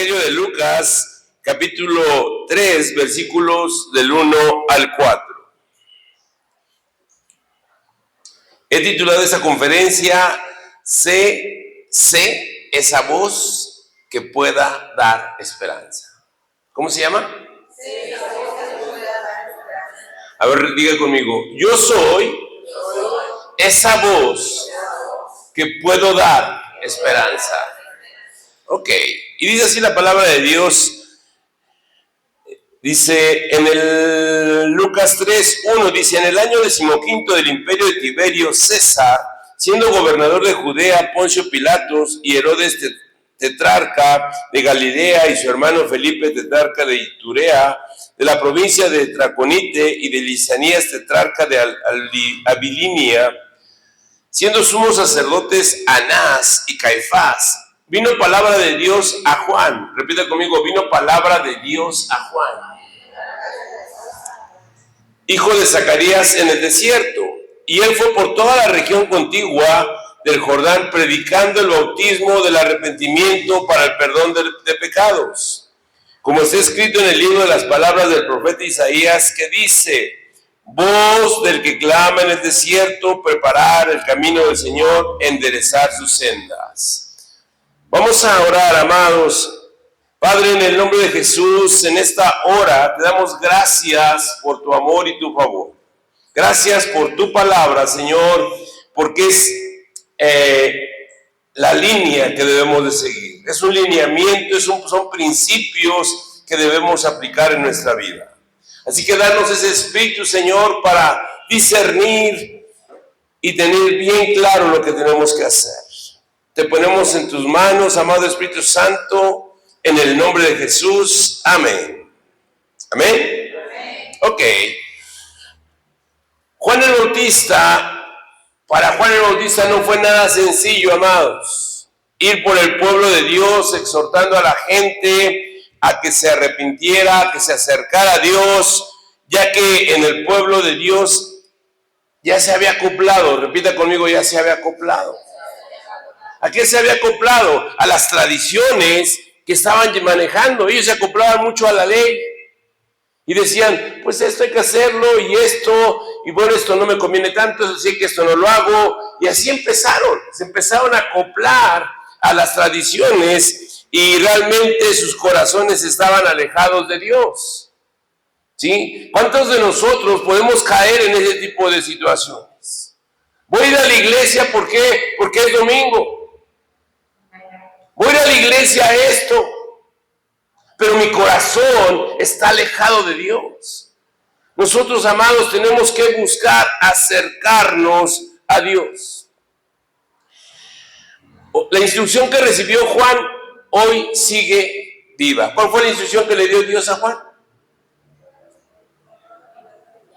Evangelio de Lucas, capítulo 3, versículos del 1 al 4. He titulado esta conferencia, Sé esa voz que pueda dar esperanza. ¿Cómo se llama? Sé esa voz que pueda dar esperanza. A ver, diga conmigo, yo soy esa voz que puedo dar esperanza. Ok, y dice así la palabra de Dios, dice en el Lucas 3:1, dice, en el año 15 del imperio de Tiberio César, siendo gobernador de Judea, Poncio Pilatos y Herodes tetrarca de Galilea y su hermano Felipe tetrarca de Iturea, de la provincia de Traconite y de Lisanías tetrarca de Abilinia, siendo sumos sacerdotes Anás y Caifás, vino palabra de Dios a Juan. Repita conmigo, vino palabra de Dios a Juan, hijo de Zacarías, en el desierto. Y él fue por toda la región contigua del Jordán, predicando el bautismo del arrepentimiento para el perdón de pecados. Como está escrito en el libro de las palabras del profeta Isaías, que dice: voz del que clama en el desierto, preparar el camino del Señor, enderezar sus sendas. Vamos a orar, amados. Padre, en el nombre de Jesús, en esta hora te damos gracias por tu amor y tu favor. Gracias por tu palabra, Señor, porque es la línea que debemos de seguir. Es un lineamiento, son principios que debemos aplicar en nuestra vida. Así que danos ese espíritu, Señor, para discernir y tener bien claro lo que tenemos que hacer. Te ponemos en tus manos, amado Espíritu Santo, en el nombre de Jesús. Amén. ¿Amén? Amén. Ok. Juan el Bautista, para Juan el Bautista no fue nada sencillo, amados. Ir por el pueblo de Dios, exhortando a la gente a que se arrepintiera, a que se acercara a Dios, ya que en el pueblo de Dios ya se había acoplado. Repita conmigo, ya se había acoplado. ¿A qué se había acoplado? A las tradiciones que estaban manejando. Ellos se acoplaban mucho a la ley y decían, pues esto hay que hacerlo y esto, y bueno, esto no me conviene tanto, así que esto no lo hago. Y así se empezaron a acoplar a las tradiciones y realmente sus corazones estaban alejados de Dios. ¿Sí? ¿Cuántos de nosotros podemos caer en ese tipo de situaciones? Voy a ir a la iglesia, ¿por qué? Porque es domingo. Voy a ir a la iglesia a esto, pero mi corazón está alejado de Dios. Nosotros, amados, tenemos que buscar acercarnos a Dios. La instrucción que recibió Juan hoy sigue viva. ¿Cuál fue la instrucción que le dio Dios a Juan?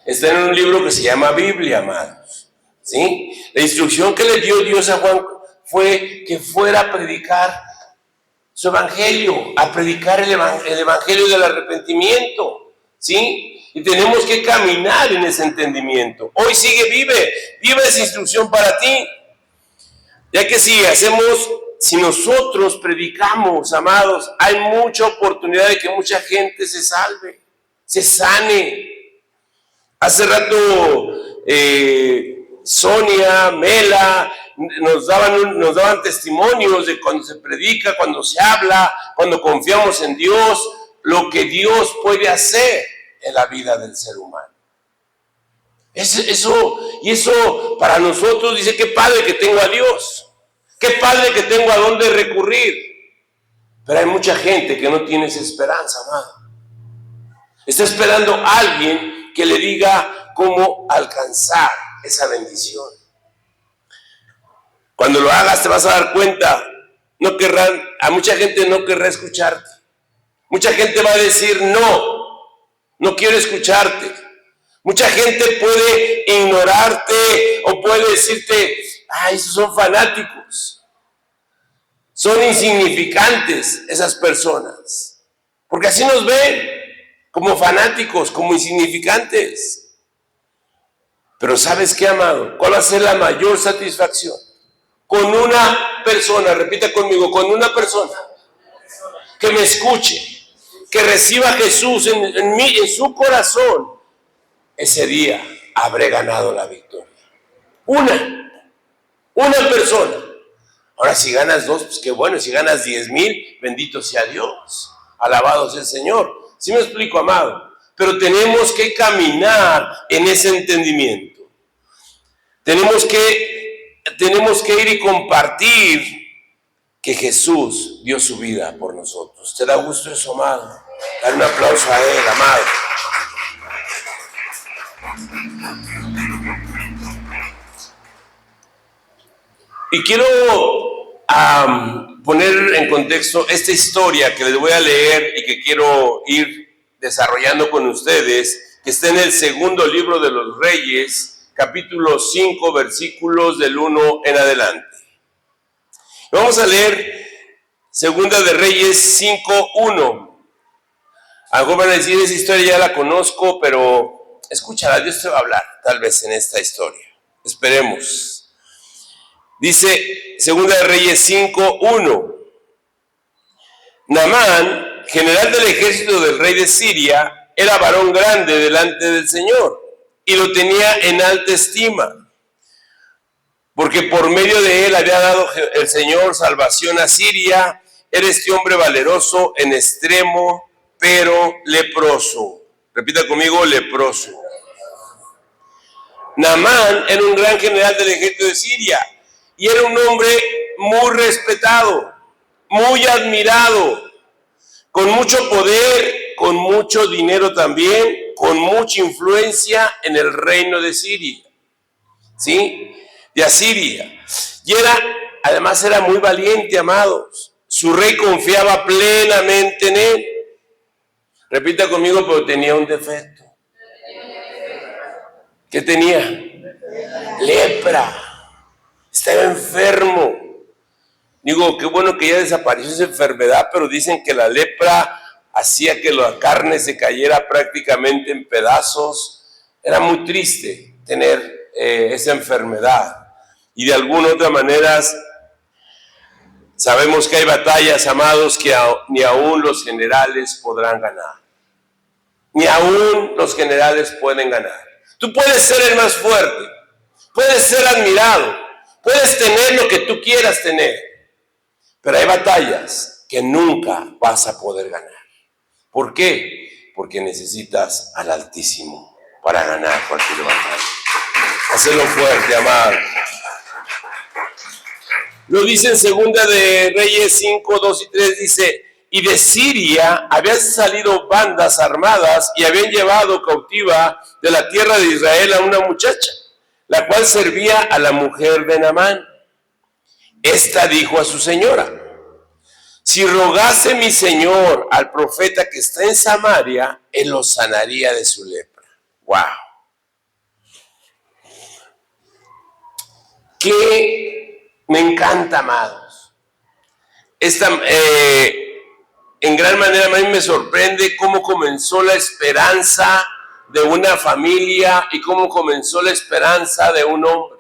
Está en un libro que se llama Biblia, amados. ¿Sí? La instrucción que le dio Dios a Juan fue que fuera a predicar su evangelio, a predicar el evangelio del arrepentimiento, ¿sí? Y tenemos que caminar en ese entendimiento. Hoy sigue viva esa instrucción para ti, ya que si nosotros predicamos, amados, hay mucha oportunidad de que mucha gente se salve, se sane. Hace rato Sonia, Mela, nos daban testimonios de cuando se predica, cuando se habla, cuando confiamos en Dios, lo que Dios puede hacer en la vida del ser humano. Eso para nosotros dice, qué padre que tengo a Dios, qué padre que tengo a dónde recurrir. Pero hay mucha gente que no tiene esa esperanza, amado. Está esperando a alguien que le diga cómo alcanzar esa bendición. Cuando lo hagas te vas a dar cuenta, a mucha gente no querrá escucharte. Mucha gente va a decir, no quiero escucharte. Mucha gente puede ignorarte o puede decirte, esos son fanáticos. Son insignificantes esas personas. Porque así nos ven, como fanáticos, como insignificantes. Pero ¿sabes qué, amado? ¿Cuál va a ser la mayor satisfacción? Con una persona, repita conmigo, con una persona que me escuche, que reciba a Jesús en su corazón, ese día habré ganado la victoria. Una persona. Ahora si ganas 2, pues qué bueno. Si ganas 10,000, bendito sea Dios. Alabado sea el Señor. ¿Sí me explico, amado? Pero tenemos que caminar en ese entendimiento. Tenemos que ir y compartir que Jesús dio su vida por nosotros. ¿Te da gusto eso, amado? Dar un aplauso a Él, amado. Y quiero poner en contexto esta historia que les voy a leer y que quiero ir desarrollando con ustedes, que está en el segundo libro de los Reyes, capítulo 5, versículos del 1 en adelante. Vamos a leer Segunda de Reyes 5:1. Algo van a decir, esa historia ya la conozco, pero escúchala, Dios te va a hablar tal vez en esta historia. Esperemos. Dice Segunda de Reyes 5:1. Naamán, general del ejército del rey de Siria, era varón grande delante del Señor y lo tenía en alta estima, porque por medio de él había dado el Señor salvación a Siria. Era este hombre valeroso en extremo, pero leproso. Repita conmigo, leproso. Naamán era un gran general del ejército de Siria y era un hombre muy respetado, muy admirado, con mucho poder, con mucho dinero también, con mucha influencia en el reino de Siria, ¿sí? De Asiria. Y además era muy valiente, amados. Su rey confiaba plenamente en él. Repita conmigo, pero tenía un defecto. ¿Qué tenía? Lepra. Estaba enfermo. Digo, qué bueno que ya desapareció esa enfermedad, pero dicen que la lepra hacía que la carne se cayera prácticamente en pedazos. Era muy triste tener esa enfermedad. Y de alguna u otra manera sabemos que hay batallas, amados, que ni aún los generales podrán ganar. Ni aún los generales pueden ganar. Tú puedes ser el más fuerte, puedes ser admirado, puedes tener lo que tú quieras tener, pero hay batallas que nunca vas a poder ganar. ¿Por qué? Porque necesitas al Altísimo para ganar cualquier batalla. Hacelo fuerte, amado. Lo dice en Segunda de Reyes 5, 2 y 3, dice: y de Siria habían salido bandas armadas y habían llevado cautiva de la tierra de Israel a una muchacha, la cual servía a la mujer de Naamán. Esta dijo a su señora: si rogase mi señor al profeta que está en Samaria, él lo sanaría de su lepra. ¡Wow! Que me encanta, amados. En gran manera a mí me sorprende cómo comenzó la esperanza de una familia y cómo comenzó la esperanza de un hombre.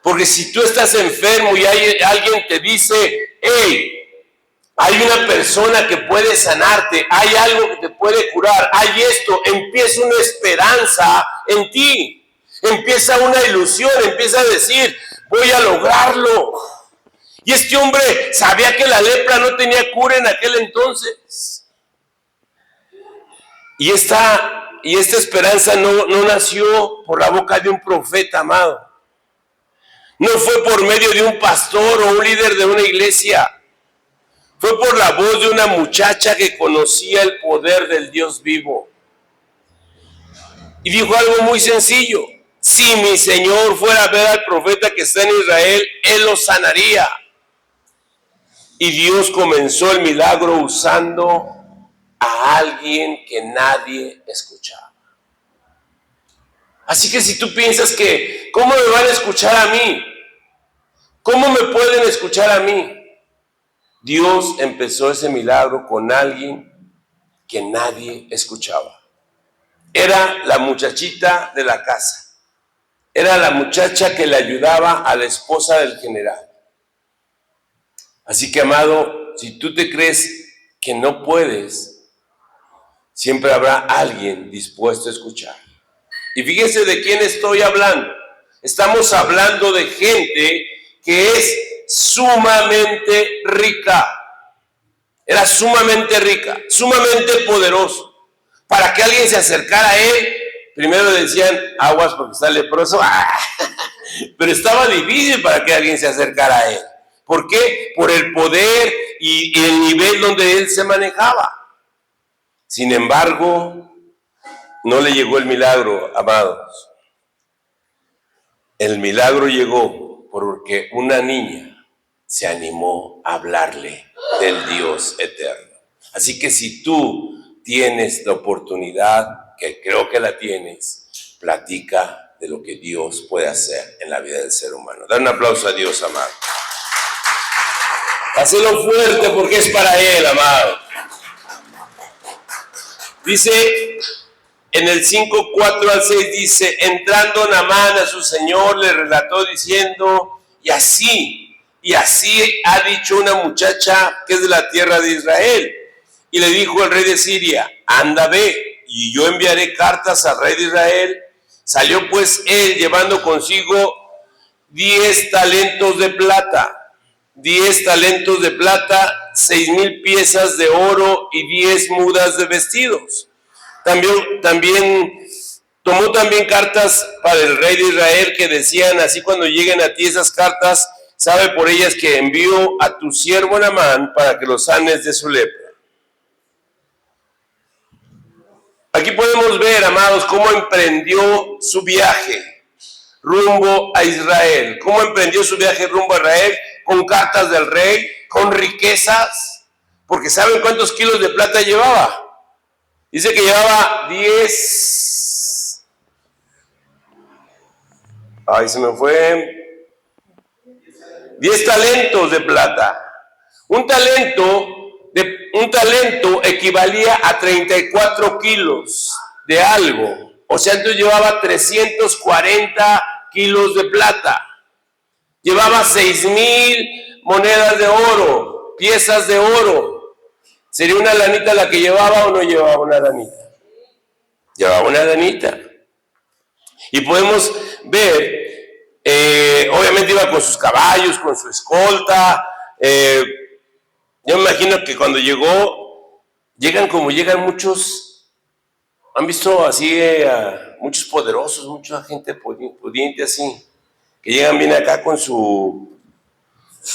Porque si tú estás enfermo y alguien te dice: hey, hay una persona que puede sanarte, hay algo que te puede curar, hay esto, empieza una esperanza en ti, empieza una ilusión, empieza a decir: voy a lograrlo. Y este hombre sabía que la lepra no tenía cura en aquel entonces. Y esta esperanza no nació por la boca de un profeta, amado. No fue por medio de un pastor o un líder de una iglesia. Fue por la voz de una muchacha que conocía el poder del Dios vivo. Y dijo algo muy sencillo: si mi Señor fuera a ver al profeta que está en Israel, él lo sanaría. Y Dios comenzó el milagro usando a alguien que nadie escuchaba. Así que si tú piensas que, ¿cómo me van a escuchar a mí? ¿Cómo me pueden escuchar a mí? Dios empezó ese milagro con alguien que nadie escuchaba. Era la muchachita de la casa. Era la muchacha que le ayudaba a la esposa del general. Así que, amado, si tú te crees que no puedes, siempre habrá alguien dispuesto a escuchar. Y fíjense de quién estoy hablando. Estamos hablando de gente que es sumamente rica. Era sumamente rica, sumamente poderoso. Para que alguien se acercara a él, primero le decían, aguas porque está leproso. Pero estaba difícil para que alguien se acercara a él. ¿Por qué? Por el poder y el nivel donde él se manejaba. Sin embargo, no le llegó el milagro, amados. El milagro llegó porque una niña se animó a hablarle del Dios eterno. Así que si tú tienes la oportunidad, que creo que la tienes, platica de lo que Dios puede hacer en la vida del ser humano. Da un aplauso a Dios, amado. Hacelo fuerte porque es para Él, amado. Dice en el 5:4 al 6, dice, entrando Naamán a su señor, le relató diciendo, y así ha dicho una muchacha que es de la tierra de Israel. Y le dijo el rey de Siria, anda, ve, y yo enviaré cartas al rey de Israel. Salió pues él llevando consigo 10 talentos de plata, 6,000 piezas de oro y 10 mudas de vestidos. Tomó también cartas para el rey de Israel que decían, así cuando lleguen a ti esas cartas, sabe por ellas que envío a tu siervo Naamán para que lo sanes de su lepra. Aquí podemos ver, amados, cómo emprendió su viaje rumbo a Israel. Cómo emprendió su viaje rumbo a Israel con cartas del rey, con riquezas, porque ¿saben cuántos kilos de plata llevaba? Dice que llevaba 10. Ay, se me fue. 10 talentos de plata. Un talento equivalía a 34 kilos de algo. O sea, entonces llevaba 340 kilos de plata. Llevaba 6,000 monedas de oro, piezas de oro. ¿Sería una lanita la que llevaba o no llevaba una lanita? Llevaba una lanita. Y podemos ver, obviamente iba con sus caballos, con su escolta. Yo me imagino que cuando llegan como llegan muchos, han visto así a muchos poderosos, mucha gente pudiente así, que llegan bien acá con sus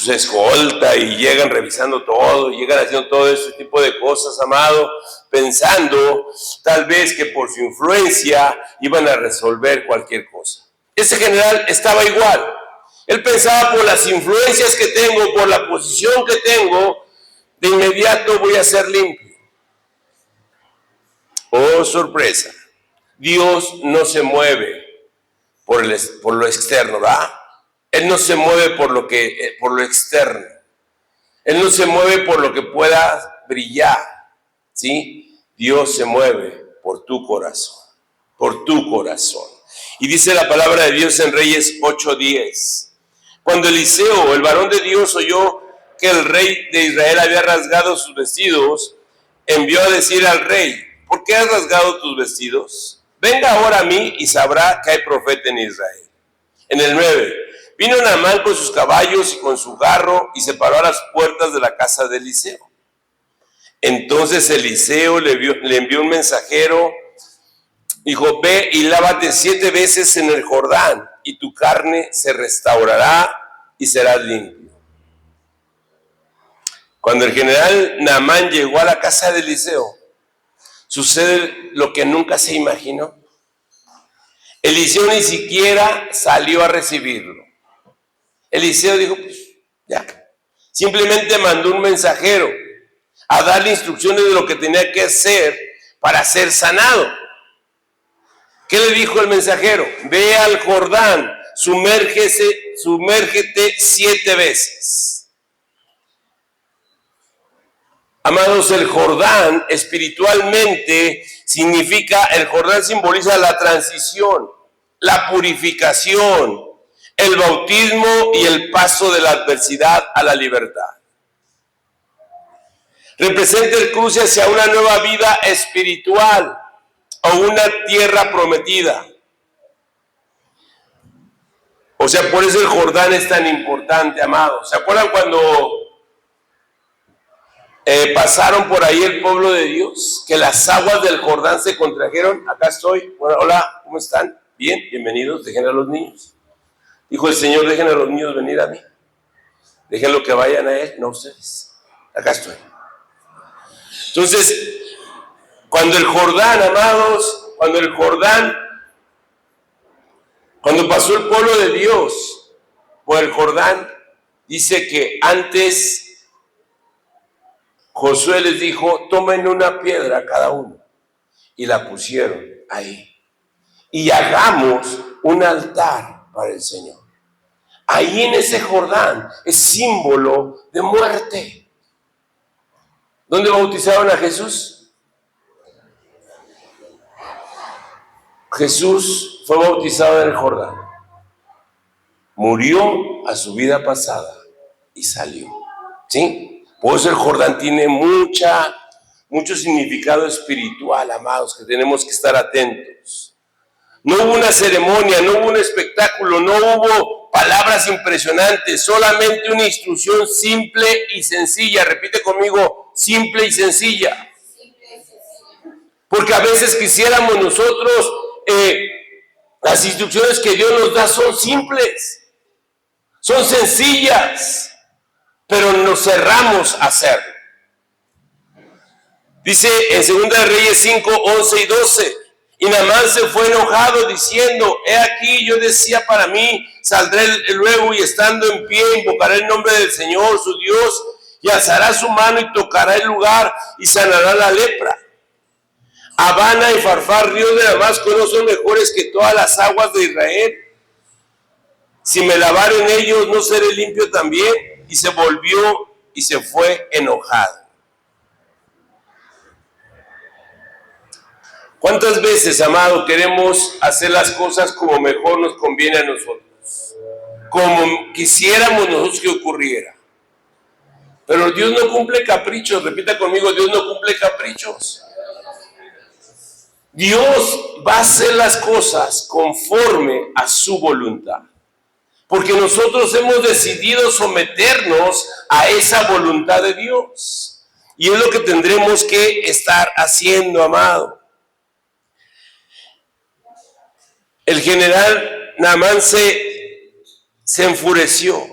escolta y llegan revisando todo, y llegan haciendo todo ese tipo de cosas, amado, pensando tal vez que por su influencia iban a resolver cualquier cosa. Ese general estaba igual. Él pensaba, por las influencias que tengo, por la posición que tengo, de inmediato voy a ser limpio. Oh, sorpresa. Dios no se mueve por lo externo, ¿verdad? Él no se mueve por lo externo. Él no se mueve por lo que pueda brillar, ¿sí? Dios se mueve por tu corazón, por tu corazón. Y dice la palabra de Dios en Reyes 8:10. Cuando Eliseo, el varón de Dios, oyó que el rey de Israel había rasgado sus vestidos, envió a decir al rey, ¿por qué has rasgado tus vestidos? Venga ahora a mí y sabrá que hay profeta en Israel. En el 9, vino Naamán con sus caballos y con su carro y se paró a las puertas de la casa de Eliseo. Entonces Eliseo le envió un mensajero, dijo, ve y lávate 7 veces en el Jordán y tu carne se restaurará y serás limpio. Cuando el general Naamán llegó a la casa de Eliseo, sucede lo que nunca se imaginó. Eliseo ni siquiera salió a recibirlo. Eliseo dijo, pues ya, simplemente mandó un mensajero a darle instrucciones de lo que tenía que hacer para ser sanado. ¿Qué le dijo el mensajero? Ve al Jordán, sumérgete 7 veces. Amados, el Jordán espiritualmente significa, el Jordán simboliza la transición, la purificación, el bautismo y el paso de la adversidad a la libertad. Representa el cruce hacia una nueva vida espiritual o una tierra prometida. O sea, por eso el Jordán es tan importante, amados. ¿Se acuerdan cuando pasaron por ahí el pueblo de Dios? Que las aguas del Jordán se contrajeron. Acá estoy. Bueno, hola, ¿cómo están? Bien, bienvenidos. Dejen a los niños. Dijo el Señor, dejen a los niños venir a mí. Déjenlo que vayan a Él, no ustedes. Acá estoy. Entonces, cuando el Jordán, amados, cuando pasó el pueblo de Dios por el Jordán, dice que antes Josué les dijo, tomen una piedra cada uno, y la pusieron ahí, y hagamos un altar para el Señor. Ahí en ese Jordán es símbolo de muerte. ¿Dónde bautizaron a Jesús? Jesús fue bautizado en el Jordán. Murió a su vida pasada y salió. ¿Sí? Por eso el Jordán tiene mucho significado espiritual, amados, que tenemos que estar atentos. No hubo una ceremonia, no hubo un espectáculo, no hubo palabras impresionantes, solamente una instrucción simple y sencilla. Repite conmigo, simple y sencilla. Porque a veces quisiéramos nosotros, las instrucciones que Dios nos da son simples, son sencillas, pero nos cerramos a hacerlo. Dice en 2 de Reyes 5, 11 y 12, y Naamán se fue enojado diciendo, he aquí yo decía para mí, saldré luego y estando en pie invocaré el nombre del Señor su Dios y alzará su mano y tocará el lugar y sanará la lepra. Habana y Farfar, ríos de Damasco, no son mejores que todas las aguas de Israel. Si me lavare en ellos, no seré limpio también. Y se volvió y se fue enojado. ¿Cuántas veces, amado, queremos hacer las cosas como mejor nos conviene a nosotros? Como quisiéramos nosotros que ocurriera. Pero Dios no cumple caprichos. Repita conmigo, Dios no cumple caprichos. Dios va a hacer las cosas conforme a su voluntad. Porque nosotros hemos decidido someternos a esa voluntad de Dios. Y es lo que tendremos que estar haciendo, amado. El general Naamán se enfureció.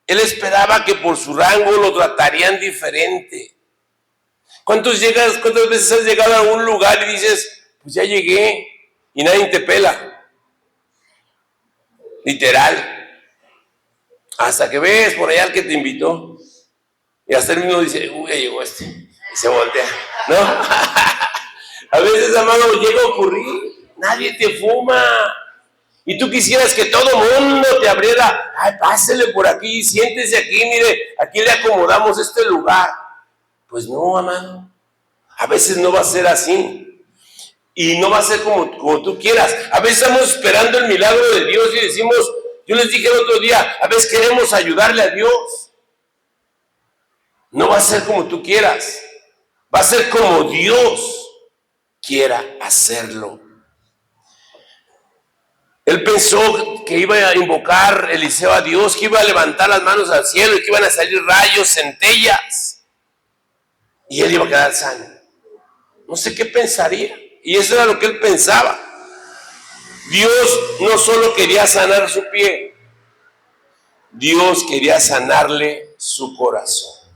Él esperaba que por su rango lo tratarían diferente. ¿Cuántas veces has llegado a algún lugar y dices, pues ya llegué y nadie te pela? Literal. Hasta que ves por allá al que te invitó y hasta el mismo dice, uy, ya llegó este, y se voltea, ¿no? A veces, amado, llega a ocurrir, nadie te fuma y tú quisieras que todo mundo te abriera, ay, pásele por aquí, siéntese aquí, mire, aquí le acomodamos este lugar. Pues no, amado, a veces no va a ser así. Y no va a ser como tú quieras. A veces estamos esperando el milagro de Dios y decimos, yo les dije el otro día, a veces queremos ayudarle a Dios. No va a ser como tú quieras. Va a ser como Dios quiera hacerlo. Él pensó que iba a invocar Eliseo a Dios, que iba a levantar las manos al cielo y que iban a salir rayos, centellas. Y él iba a quedar sano. No sé qué pensaría. Y eso era lo que él pensaba. Dios no solo quería sanar su pie, Dios quería sanarle su corazón.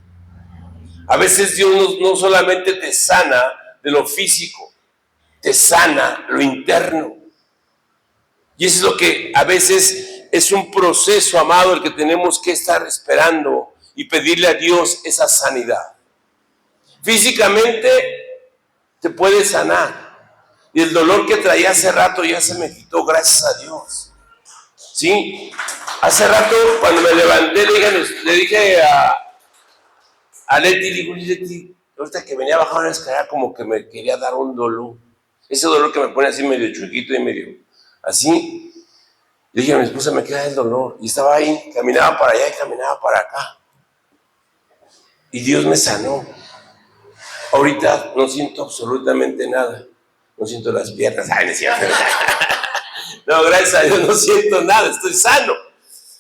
A veces Dios no solamente te sana de lo físico, te sana lo interno. Y eso es lo que a veces es un proceso, amado, el que tenemos que estar esperando y pedirle a Dios esa sanidad. Físicamente te puede sanar. Y el dolor que traía hace rato ya se me quitó, gracias a Dios. Sí, hace rato cuando me levanté le dije a Leti, digo, Leti, ahorita que venía a bajar una escalera como que me quería dar un dolor. Ese dolor que me pone así medio chuequito y medio así. Le dije a mi esposa, me queda el dolor. Y estaba ahí, caminaba para allá y caminaba para acá. Y Dios me sanó. Ahorita no siento absolutamente nada. No siento las piernas. Ay, no es cierto. No, gracias a Dios no siento nada, estoy sano.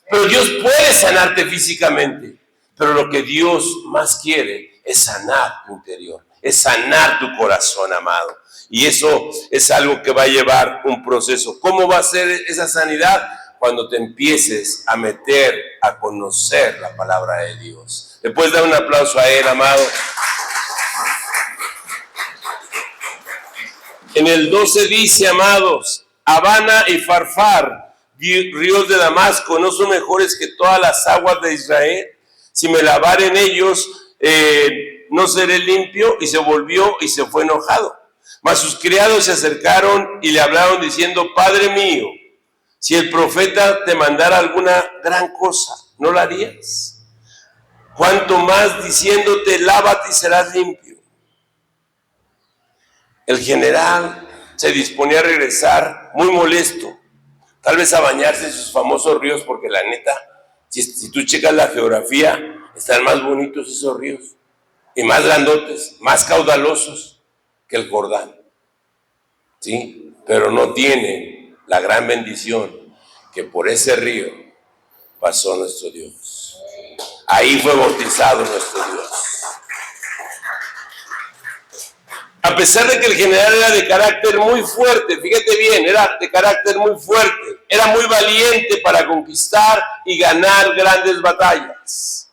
Pero Dios puede sanarte físicamente. Pero lo que Dios más quiere es sanar tu interior, es sanar tu corazón, amado. Y eso es algo que va a llevar un proceso. ¿Cómo va a ser esa sanidad? Cuando te empieces a meter a conocer la palabra de Dios. ¿Le puedes dar un aplauso a él, amado? En el 12 dice, amados, Habana y Farfar, ríos de Damasco, ¿no son mejores que todas las aguas de Israel? Si me lavare en ellos, no seré limpio. Y se volvió y se fue enojado. Mas sus criados se acercaron y le hablaron diciendo, Padre mío, si el profeta te mandara alguna gran cosa, ¿no la harías? Cuanto más diciéndote, lávate y serás limpio. El general se disponía a regresar muy molesto, tal vez a bañarse en sus famosos ríos, porque la neta, si tú checas la geografía, están más bonitos esos ríos, y más grandotes, más caudalosos que el Jordán, ¿sí? Pero no tienen la gran bendición que por ese río pasó nuestro Dios. Ahí fue bautizado nuestro Dios. A pesar de que el general era de carácter muy fuerte, fíjate bien, era de carácter muy fuerte, era muy valiente para conquistar y ganar grandes batallas.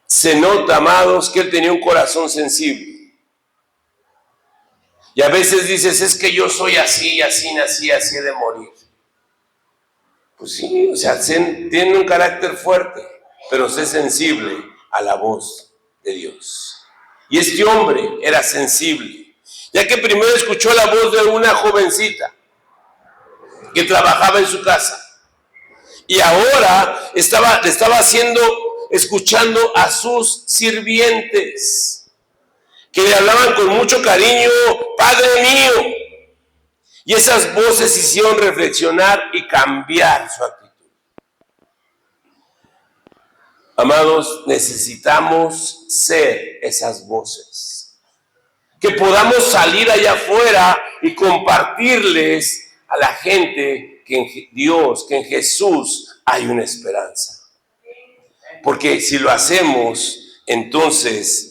Se nota, amados, que él tenía un corazón sensible. Y a veces dices, es que yo soy así, así nací, así he de morir. Pues sí, o sea, tiene un carácter fuerte, pero sé sensible a la voz de Dios. Y este hombre era sensible, ya que primero escuchó la voz de una jovencita que trabajaba en su casa. Y ahora le estaba escuchando a sus sirvientes, que le hablaban con mucho cariño, Padre mío. Y esas voces hicieron reflexionar y cambiar su actitud. Amados, necesitamos ser esas voces. Que podamos salir allá afuera y compartirles a la gente que en Dios, que en Jesús hay una esperanza. Porque si lo hacemos, entonces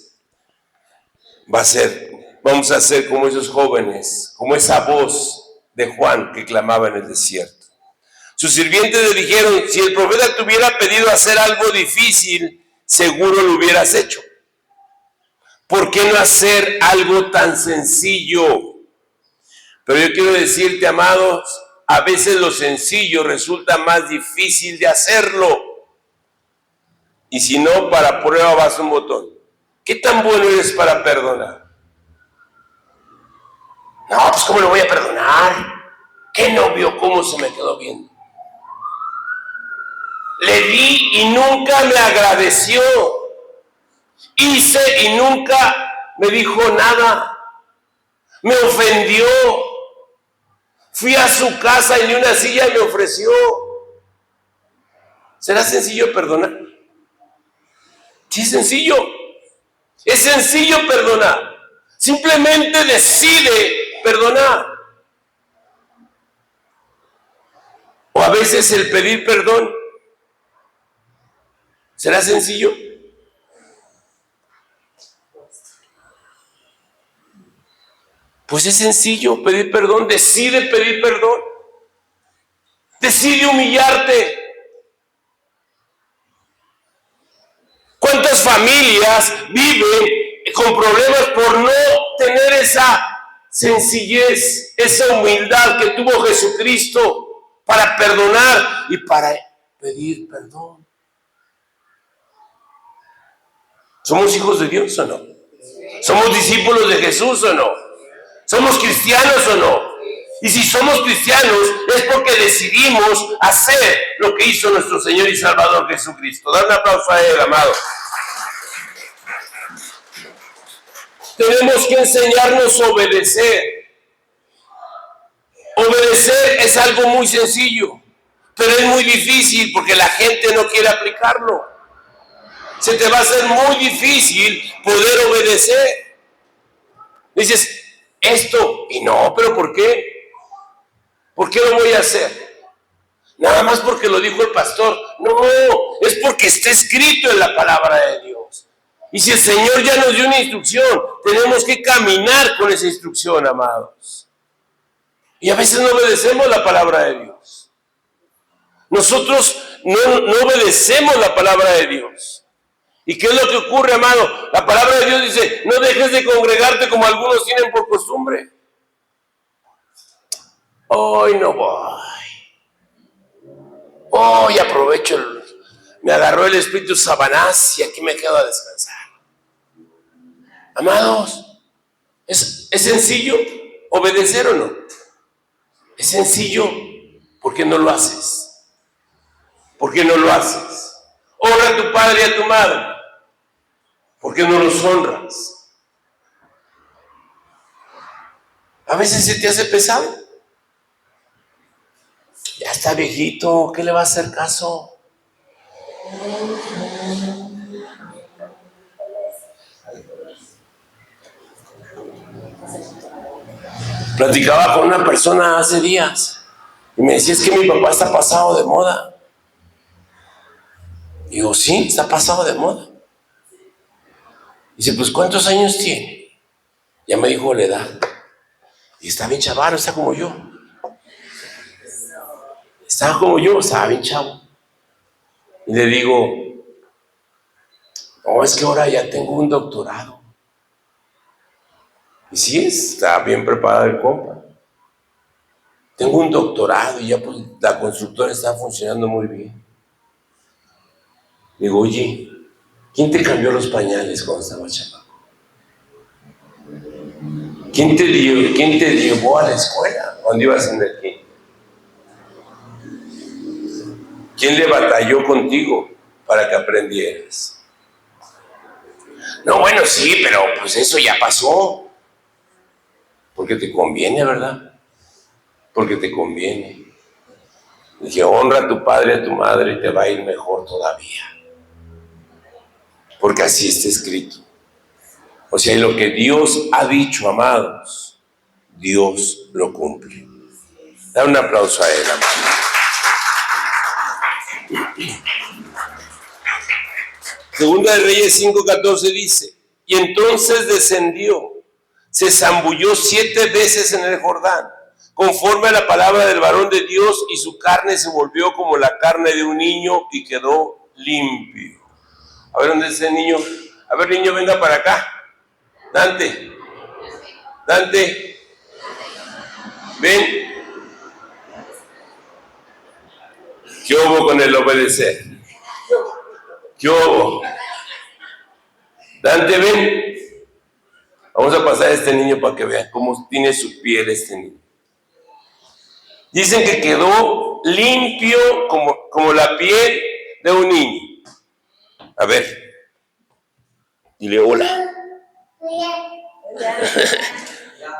vamos a ser como esos jóvenes, como esa voz de Juan que clamaba en el desierto. Sus sirvientes le dijeron, si el profeta te hubiera pedido hacer algo difícil, seguro lo hubieras hecho. ¿Por qué no hacer algo tan sencillo? Pero yo quiero decirte, amados, a veces lo sencillo resulta más difícil de hacerlo. Y si no, para prueba vas un botón. ¿Qué tan bueno eres para perdonar? No, pues ¿cómo lo voy a perdonar? ¿Qué no vio cómo se me quedó viendo? Le di y nunca me agradeció. Hice y nunca me dijo nada. Me ofendió. Fui a su casa y ni una silla me ofreció. ¿Será sencillo perdonar? Sí, es sencillo. Es sencillo perdonar. Simplemente decide perdonar. O a veces el pedir perdón. ¿Será sencillo? Pues es sencillo pedir perdón. Decide pedir perdón. Decide humillarte. ¿Cuántas familias viven con problemas por no tener esa sencillez, esa humildad que tuvo Jesucristo para perdonar y para pedir perdón? ¿Somos hijos de Dios o no? ¿Somos discípulos de Jesús o no? ¿Somos cristianos o no? Y si somos cristianos es porque decidimos hacer lo que hizo nuestro Señor y Salvador Jesucristo. Da un aplauso a Él, amado. Tenemos que enseñarnos a obedecer. Obedecer es algo muy sencillo, pero es muy difícil porque la gente no quiere aplicarlo. se te va a hacer muy difícil poder obedecer. Dices, esto, y no, pero ¿por qué? ¿Por qué lo voy a hacer? Nada más porque lo dijo el pastor. No, es porque está escrito en la palabra de Dios. Y si el Señor ya nos dio una instrucción, tenemos que caminar con esa instrucción, amados. Y a veces no obedecemos la palabra de Dios. Nosotros no obedecemos la palabra de Dios. ¿Y qué es lo que ocurre, amado? La palabra de Dios dice, no dejes de congregarte como algunos tienen por costumbre. Hoy no voy. Hoy aprovecho, me agarró el espíritu Sabanás y aquí me quedo a descansar. Amados, ¿es sencillo obedecer o no? Es sencillo. ¿Por qué no lo haces? ¿Por qué no lo haces? Honra a tu padre y a tu madre. ¿Por qué no los honras? A veces se te hace pesado. Ya está viejito, ¿qué le va a hacer caso? Platicaba con una persona hace días y me decía, es que mi papá está pasado de moda. Digo, sí, está pasado de moda. Dice, pues ¿cuántos años tiene? Ya me dijo la edad. Y está bien chaval, está como yo. Estaba como yo, estaba bien chavo. Y le digo, no, es que ahora ya tengo un doctorado. Y sí, está bien preparado el compa. Tengo un doctorado y ya pues la constructora está funcionando muy bien. Digo, oye, ¿quién te cambió los pañales cuando estaba chamaco? ¿Quién te llevó a la escuela cuando ibas en el kinder? ¿Quién le batalló contigo para que aprendieras? No, bueno, sí, pero pues eso ya pasó. Porque te conviene, ¿verdad? Porque te conviene. Dije, honra a tu padre y a tu madre y te va a ir mejor todavía. Porque así está escrito. O sea, lo que Dios ha dicho, amados, Dios lo cumple. Da un aplauso a él, amado. Segunda de Reyes 5:14 dice, y entonces descendió, se zambulló 7 veces en el Jordán, conforme a la palabra del varón de Dios, y su carne se volvió como la carne de un niño y quedó limpio. A ver, ¿dónde es ese niño? A ver, niño, venga para acá. Dante, ven. ¿Qué hubo con el obedecer? ¿Qué hubo? Dante, ven. Vamos a pasar a este niño para que vean cómo tiene su piel este niño. Dicen que quedó limpio como la piel de un niño. A ver. Dile hola.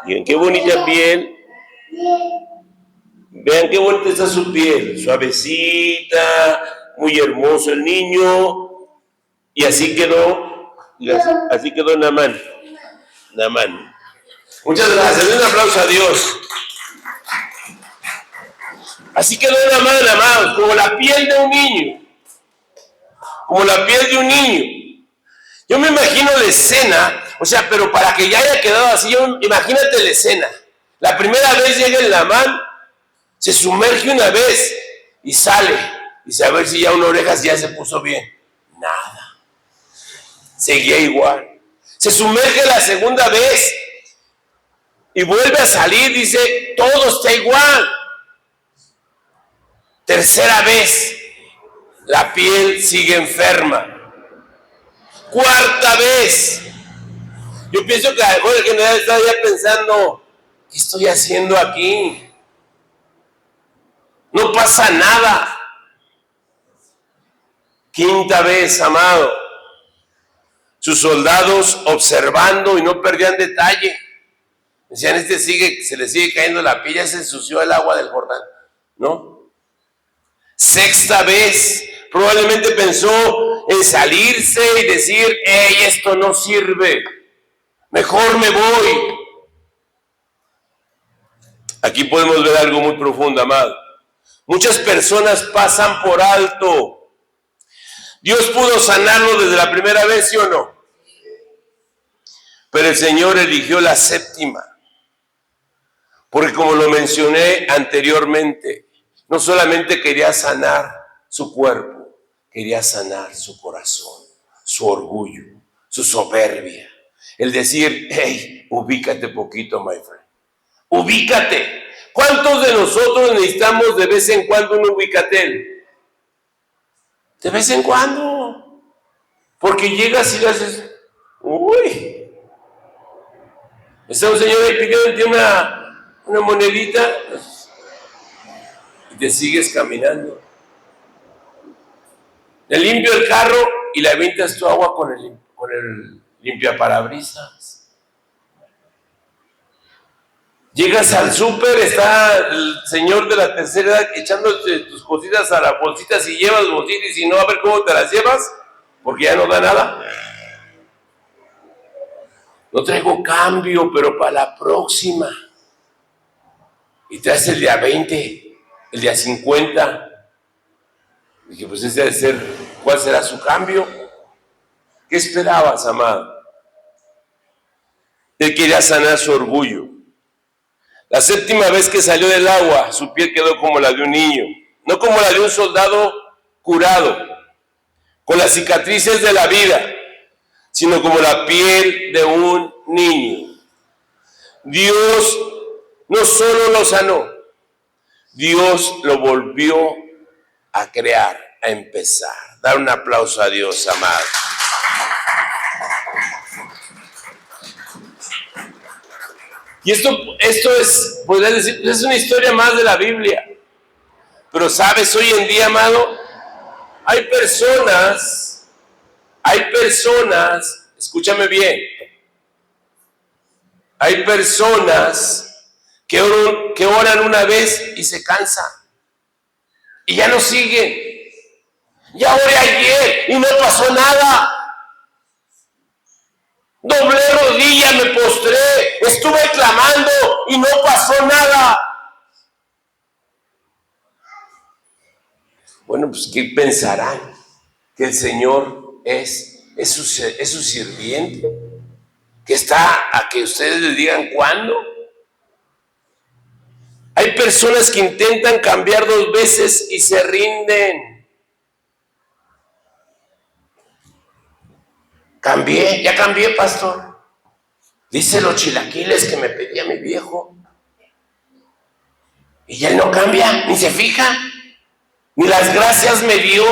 Miren qué bonita piel. Vean qué bonita está su piel. Suavecita, muy hermoso el niño. Y así quedó Naamán. Muchas gracias. Un aplauso a Dios. Así quedó Naamán, amados, como la piel de un niño. Como la piel de un niño. Yo me imagino la escena, o sea, pero para que ya haya quedado así, imagínate la escena. La primera vez llega el Naamán, se sumerge una vez y sale. Dice, a ver si ya una oreja ya se puso bien. Nada. Seguía igual. Se sumerge la segunda vez y vuelve a salir, dice, todo está igual. Tercera vez, la piel sigue enferma. Cuarta vez, yo pienso que a lo mejor el general está ya pensando, ¿qué estoy haciendo aquí? No pasa nada. Quinta vez, amado, sus soldados observando y no perdían detalle. Decían, se le sigue cayendo la piel, ya se ensució el agua del Jordán, ¿no? Sexta vez, probablemente pensó en salirse y decir, hey, esto no sirve, mejor me voy. Aquí podemos ver algo muy profundo, amado. Muchas personas pasan por alto. Dios pudo sanarlo desde la primera vez, ¿sí o no? Pero el Señor eligió la séptima. Porque como lo mencioné anteriormente, no solamente quería sanar su cuerpo, quería sanar su corazón, su orgullo, su soberbia. El decir, hey, ubícate poquito, my friend. Ubícate. ¿Cuántos de nosotros necesitamos de vez en cuando un ubicatel? De vez en cuando. Porque llegas y le haces, uy. Está un señor ahí pidiéndote una monedita y te sigues caminando. Le limpio el carro y le avientas tu agua con el limpiaparabrisas. Llegas al súper, está el señor de la tercera edad echándote tus cositas a las bolsitas y llevas bolsitas y si no, a ver cómo te las llevas, porque ya no da nada. No traigo cambio, pero para la próxima. Y traes el día 20, el día 50. Dije, pues ese debe ser, ¿cuál será su cambio? ¿Qué esperabas, amado? Él quería sanar su orgullo. La séptima vez que salió del agua, su piel quedó como la de un niño, no como la de un soldado curado, con las cicatrices de la vida, sino como la piel de un niño. Dios no solo lo sanó, Dios lo volvió a crear, a empezar. Dar un aplauso a Dios, amado. Y esto es, podría decir, es una historia más de la Biblia. Pero sabes, hoy en día, amado, hay personas, escúchame bien, hay personas que oran una vez y se cansan. Y ya no siguen. Ya oré ayer y no pasó nada. Doblé rodilla, me postré, estuve clamando y no pasó nada. Bueno, pues ¿qué pensarán? Que el Señor es su sirviente, que está a que ustedes les digan cuándo. Hay personas que intentan cambiar 2 veces y se rinden. Ya cambié, pastor. Dice los chilaquiles que me pedía mi viejo. Y ya no cambia, ni se fija, ni las gracias me dio.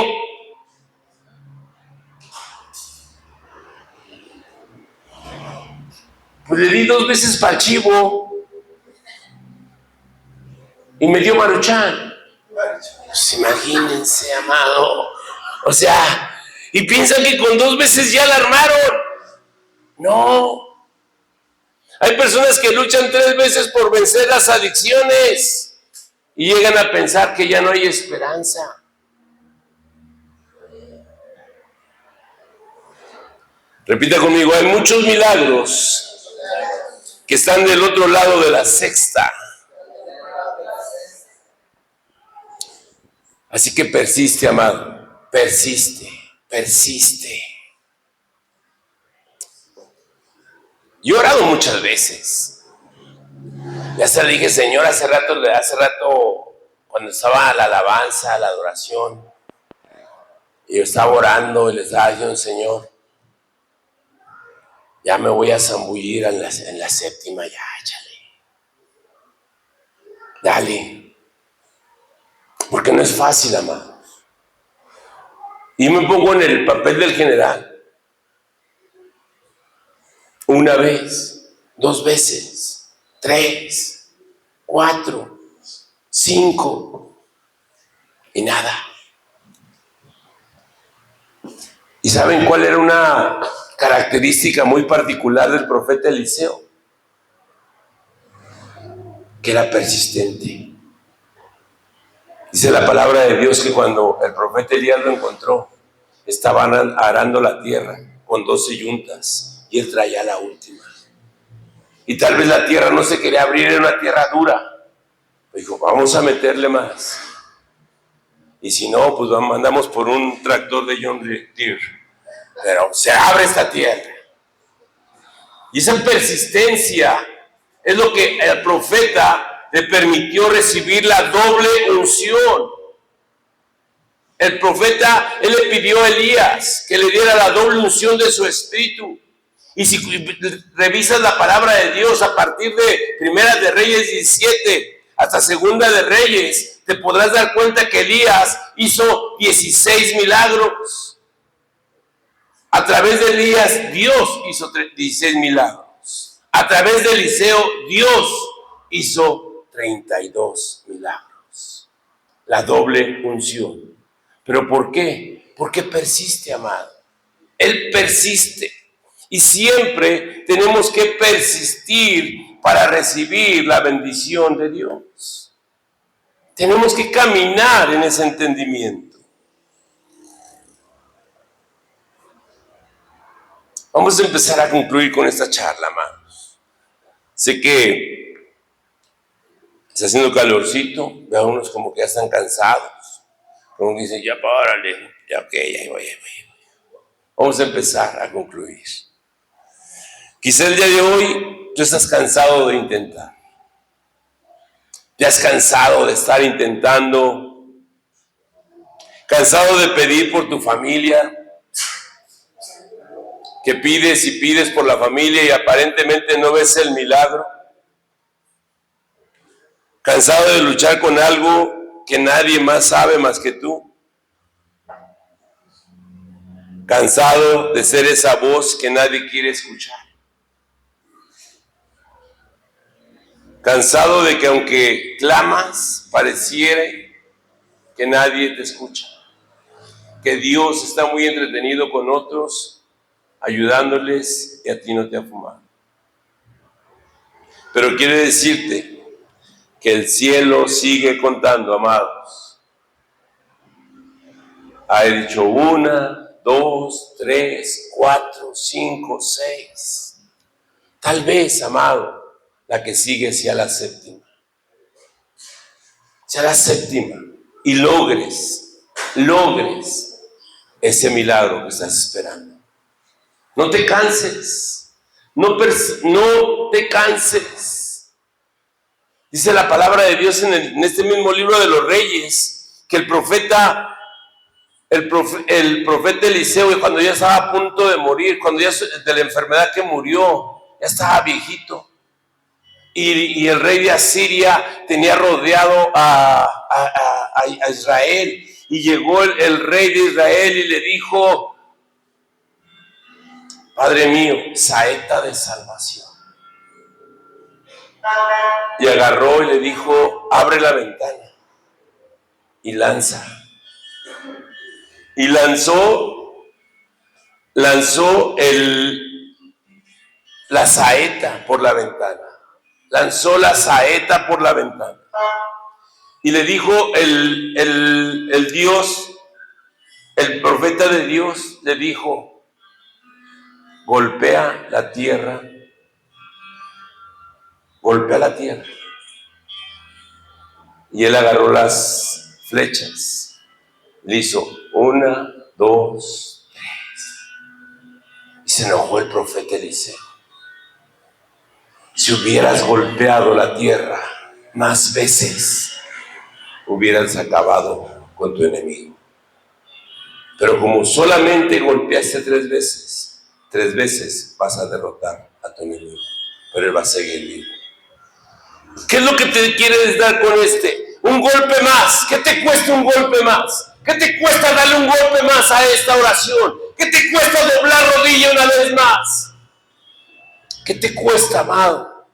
Pues le di 2 veces para el chivo. Y me dio Maruchan. Pues imagínense, amado. O sea, y piensan que con 2 veces ya la armaron. No. Hay personas que luchan 3 veces por vencer las adicciones y llegan a pensar que ya no hay esperanza. Repita conmigo, hay muchos milagros que están del otro lado de la sexta. Así que persiste, amado, persiste. Yo he orado muchas veces. Ya se le dije, Señor, hace rato, cuando estaba la alabanza, la adoración, y yo estaba orando y les estaba diciendo, Señor, ya me voy a zambullir en la séptima, ya, échale. Dale. Porque no es fácil, amado. Y me pongo en el papel del general. 1 vez, 2 veces, 3, 4, 5 y nada. ¿Y saben cuál era una característica muy particular del profeta Eliseo? Que era persistente. Dice la palabra de Dios que cuando el profeta Elías lo encontró, estaban arando la tierra con 12 yuntas y él traía la última. Y tal vez la tierra no se quería abrir, era una tierra dura. Dijo, vamos a meterle más. Y si no, pues mandamos por un tractor de John Deere. Pero se abre esta tierra. Y esa persistencia es lo que el profeta le permitió recibir la doble unción. El profeta, él le pidió a Elías que le diera la doble unción de su espíritu. Y si revisas la palabra de Dios a partir de Primera de Reyes 17 hasta Segunda de Reyes, te podrás dar cuenta que Elías hizo 16 milagros. A través de Elías, Dios hizo 16 milagros. A través de Eliseo, Dios hizo 32 milagros. La doble unción. ¿Pero por qué? Porque persiste, amado. Él persiste. Y siempre tenemos que persistir para recibir la bendición de Dios. Tenemos que caminar en ese entendimiento. Vamos a empezar a concluir con esta charla, amados. Sé que está haciendo calorcito, veo a unos como que ya están cansados, como que dicen, ya párale, ya ok, ya voy. Vamos a empezar a concluir. Quizá el día de hoy tú estás cansado de intentar. Te has cansado de estar intentando, cansado de pedir por tu familia, que pides y pides por la familia y aparentemente no ves el milagro. Cansado de luchar con algo que nadie más sabe más que tú. Cansado de ser esa voz que nadie quiere escuchar. Cansado de que aunque clamas, pareciera que nadie te escucha. Que Dios está muy entretenido con otros, ayudándoles y a ti no te ha fumado. Pero quiere decirte que el cielo sigue contando, amados. Ha dicho 1, 2, 3, 4, 5, 6. Tal vez, amado, la que sigue sea la séptima. Sea la séptima y logres ese milagro que estás esperando. No te canses, no te canses. Dice la palabra de Dios en este mismo libro de los Reyes, que el profeta Eliseo, cuando ya estaba a punto de morir, cuando ya de la enfermedad que murió, ya estaba viejito. Y el rey de Asiria tenía rodeado a Israel. Y llegó el rey de Israel y le dijo, Padre mío, saeta de salvación. Y agarró y le dijo, abre la ventana y lanza. Y lanzó la saeta por la ventana. Lanzó la saeta por la ventana. Y le dijo el Dios, el profeta de Dios, le dijo, golpea la tierra. Golpea la tierra. Y él agarró las flechas. Le hizo 1, 2, 3. Y se enojó el profeta Eliseo. Si hubieras golpeado la tierra más veces, hubieras acabado con tu enemigo. Pero como solamente golpeaste 3 veces vas a derrotar a tu enemigo. Pero él va a seguir vivo. ¿Qué es lo que te quieres dar con un golpe más? ¿Qué te cuesta un golpe más? ¿Qué te cuesta darle un golpe más a esta oración? ¿Qué te cuesta doblar rodilla una vez más? ¿Qué te cuesta, amado?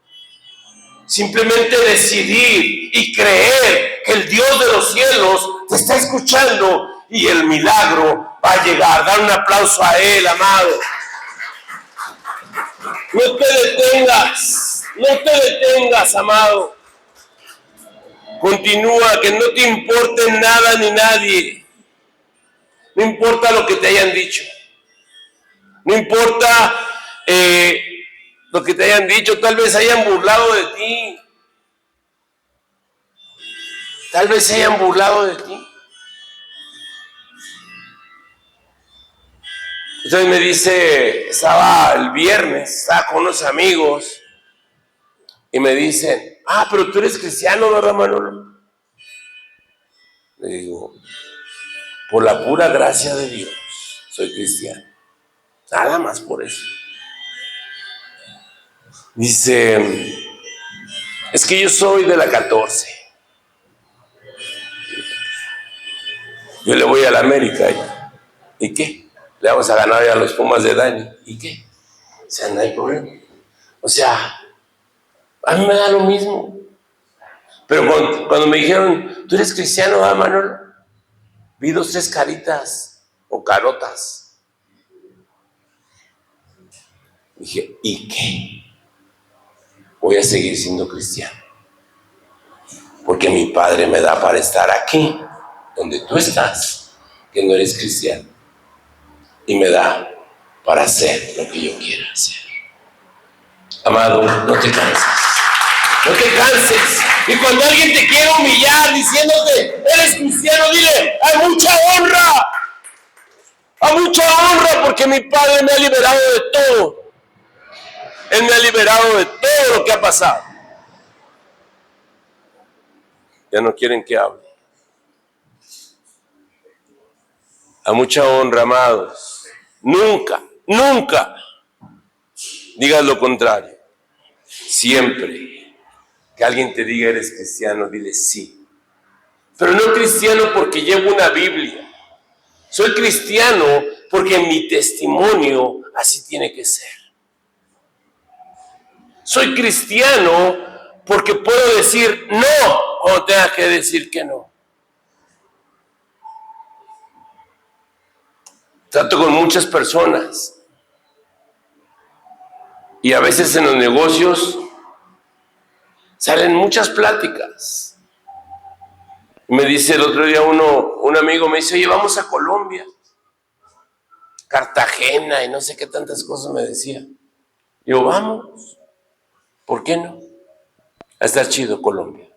Simplemente decidir y creer que el Dios de los cielos te está escuchando y el milagro va a llegar. Dar un aplauso a Él, amado. No te detengas, amado. Continúa, que no te importe nada ni nadie. No importa lo que te hayan dicho. No importa lo que te hayan dicho. Tal vez hayan burlado de ti. Tal vez se hayan burlado de ti. Entonces me dice, estaba el viernes, estaba con unos amigos y me dicen, pero tú eres cristiano, ¿verdad, Manolo? Le digo, por la pura gracia de Dios, soy cristiano. Nada más por eso. Dice, es que yo soy de la 14. Yo le voy a la América. ¿Y qué? Le vamos a ganar a los Pumas de Dani. ¿Y qué? O sea, no hay problema. O sea, a mí me da lo mismo. Pero cuando me dijeron, ¿tú eres cristiano, Manolo? Vi 2, 3 caritas o carotas. Dije, ¿y qué? Voy a seguir siendo cristiano. Porque mi padre me da para estar aquí, donde tú estás, que no eres cristiano. Y me da para hacer lo que yo quiera hacer. Amado, no te canses. No te canses. Y cuando alguien te quiere humillar diciéndote, eres cristiano, dile, hay mucha honra. Hay mucha honra porque mi padre me ha liberado de todo. Él me ha liberado de todo lo que ha pasado. Ya no quieren que hable. A mucha honra, amados. Nunca, nunca digas lo contrario. Siempre que alguien te diga eres cristiano, dile sí. Pero no cristiano porque llevo una Biblia. Soy cristiano porque mi testimonio así tiene que ser. Soy cristiano porque puedo decir no cuando tenga que decir que no. Trato con muchas personas y a veces en los negocios salen muchas pláticas. Me dice el otro día un amigo, me dice, oye, vamos a Colombia, Cartagena y no sé qué tantas cosas me decía. Digo, vamos, ¿por qué no? Va a estar chido Colombia.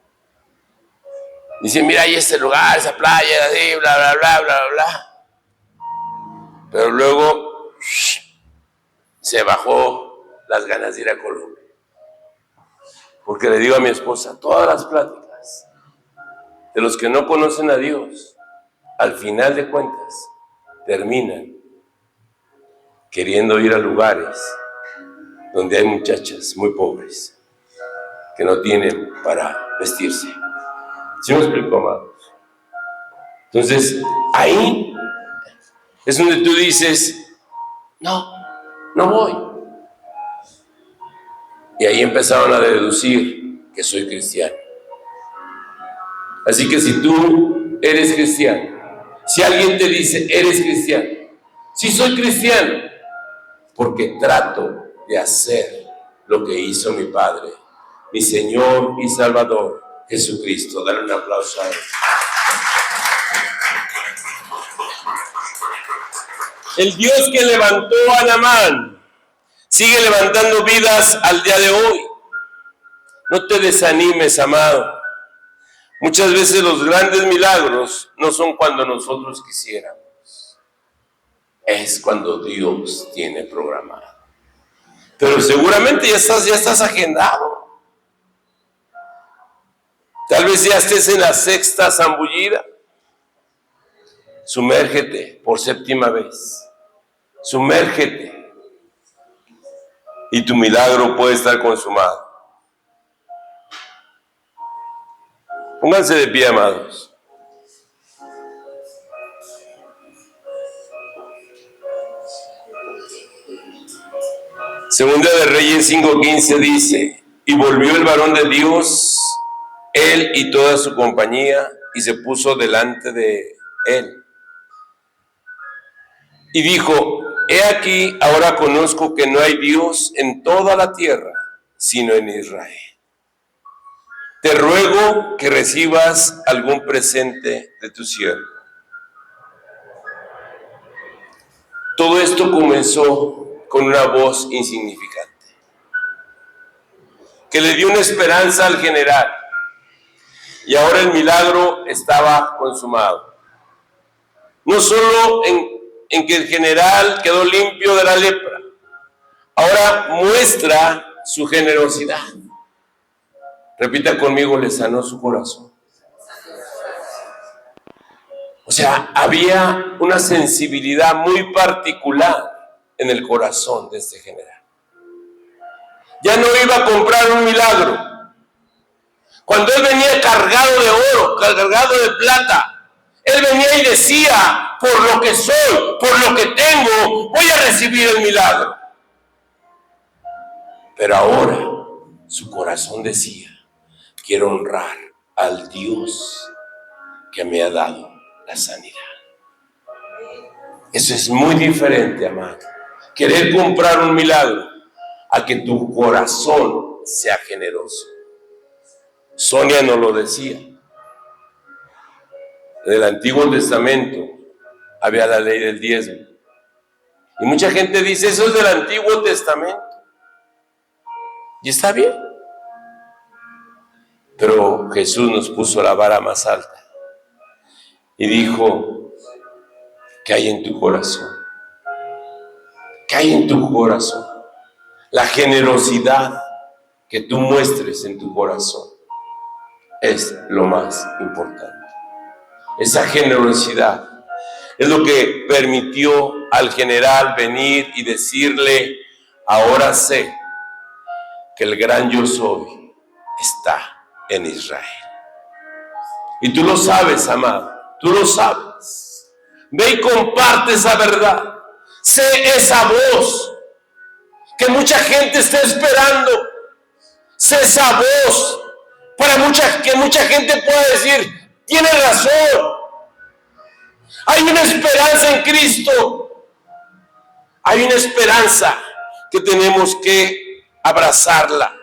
Dice, mira, ahí este lugar, esa playa, así, bla, bla, bla, bla, bla. Pero luego se bajó las ganas de ir a Colombia. Porque le digo a mi esposa, todas las pláticas de los que no conocen a Dios, al final de cuentas, terminan queriendo ir a lugares donde hay muchachas muy pobres que no tienen para vestirse. ¿Sí me explico, amados? Entonces, ahí es donde tú dices, no voy. Y ahí empezaron a deducir que soy cristiano. Así que si tú eres cristiano, si alguien te dice, eres cristiano, sí soy cristiano, porque trato de hacer lo que hizo mi Padre, mi Señor y Salvador, Jesucristo. Dale un aplauso a Él. El Dios que levantó a Naamán sigue levantando vidas al día de hoy. No te desanimes, amado. Muchas veces los grandes milagros no son cuando nosotros quisiéramos. Es cuando Dios tiene programado. Pero seguramente ya estás agendado. Tal vez ya estés en la 6ª zambullida. Sumérgete por 7ª vez. Sumérgete. Y tu milagro puede estar consumado. Pónganse de pie, amados. Segunda de Reyes 5:15 dice, y volvió el varón de Dios, él y toda su compañía, y se puso delante de él. Y dijo, he aquí, ahora conozco que no hay Dios en toda la tierra, sino en Israel. Te ruego que recibas algún presente de tu siervo. Todo esto comenzó con una voz insignificante, que le dio una esperanza al general, y ahora el milagro estaba consumado. No solo en que el general quedó limpio de la lepra, ahora muestra su generosidad. Repita conmigo, le sanó su corazón. O sea, había una sensibilidad muy particular en el corazón de este general. Ya no iba a comprar un milagro. Cuando él venía cargado de oro, cargado de plata, él venía y decía, por lo que soy, por lo que tengo, voy a recibir el milagro. Pero ahora su corazón decía, quiero honrar al Dios que me ha dado la sanidad. Eso es muy diferente, amado. Querer comprar un milagro a que tu corazón sea generoso. Sonia nos lo decía. En el Antiguo Testamento había la ley del diezmo. Y mucha gente dice, eso es del Antiguo Testamento. Y está bien. Pero Jesús nos puso la vara más alta y dijo, ¿qué hay en tu corazón? ¿Qué hay en tu corazón? La generosidad que tú muestres en tu corazón es lo más importante. Esa generosidad es lo que permitió al general venir y decirle, ahora sé que el gran yo soy está en Israel. Y tú lo sabes, amado, tú lo sabes. Ve y comparte esa verdad. Sé esa voz que mucha gente está esperando. Sé esa voz para que mucha gente pueda decir, tiene razón. Hay una esperanza en Cristo. Hay una esperanza que tenemos que abrazarla.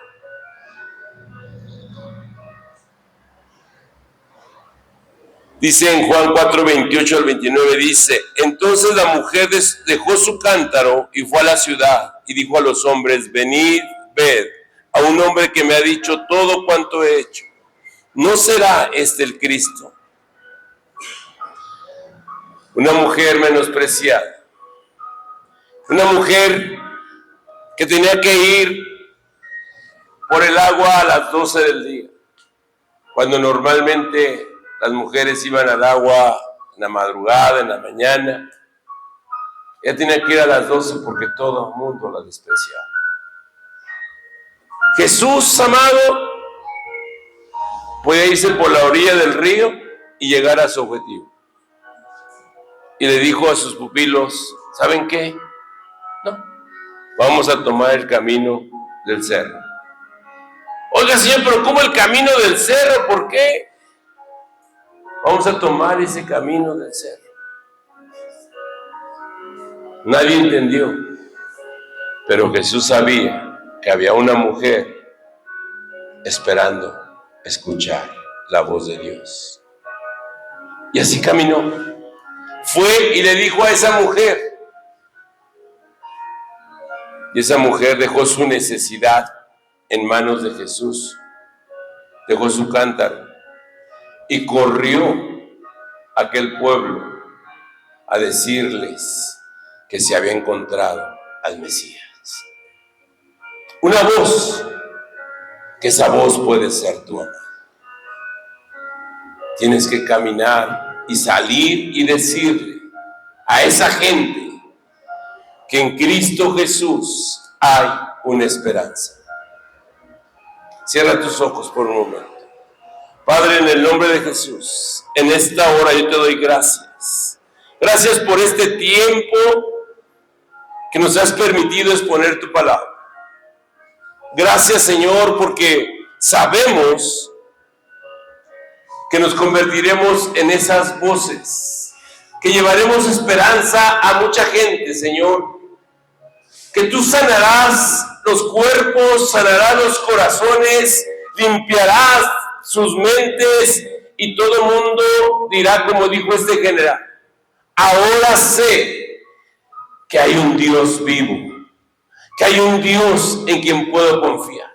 Dice en Juan 4, 28 al 29, dice, entonces la mujer dejó su cántaro y fue a la ciudad y dijo a los hombres, venid, ved a un hombre que me ha dicho todo cuanto he hecho. ¿No será este el Cristo? Una mujer menospreciada, una mujer que tenía que ir por el agua a las 12 del día, cuando normalmente las mujeres iban al agua en la madrugada, en la mañana. Ella tenía que ir a las 12 porque todo el mundo la despreciaba. Jesús, amado, podía irse por la orilla del río y llegar a su objetivo. Y le dijo a sus pupilos, ¿saben qué? No, vamos a tomar el camino del cerro. Oiga, Señor, pero ¿cómo el camino del cerro? ¿Por qué? Vamos a tomar ese camino del cerro. Nadie entendió, pero Jesús sabía que había una mujer esperando escuchar la voz de Dios. Y así caminó. Fue y le dijo a esa mujer. Y esa mujer dejó su necesidad en manos de Jesús. Dejó su cántaro y corrió a aquel pueblo a decirles que se había encontrado al Mesías. Una voz, que esa voz puede ser tu amor. Tienes que caminar y salir y decirle a esa gente que en Cristo Jesús hay una esperanza. Cierra tus ojos por un momento. Padre, en el nombre de Jesús, en esta hora yo te doy gracias. Gracias por este tiempo que nos has permitido exponer tu palabra. Gracias, Señor, porque sabemos que nos convertiremos en esas voces, que llevaremos esperanza a mucha gente, Señor. Que tú sanarás los cuerpos, sanarás los corazones, limpiarás sus mentes y todo el mundo dirá, como dijo este general, ahora sé que hay un Dios vivo, que hay un Dios en quien puedo confiar.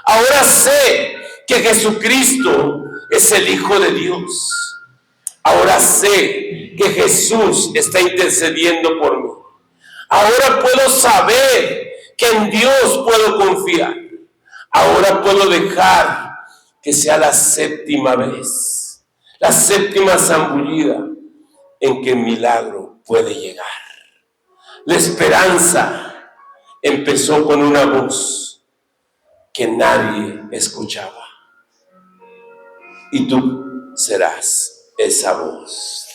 Ahora sé que Jesucristo es el Hijo de Dios. Ahora sé que Jesús está intercediendo por mí. Ahora puedo saber que en Dios puedo confiar. Ahora puedo dejar que sea la séptima vez, la séptima zambullida en que el milagro puede llegar. La esperanza empezó con una voz que nadie escuchaba. Y tú serás esa voz.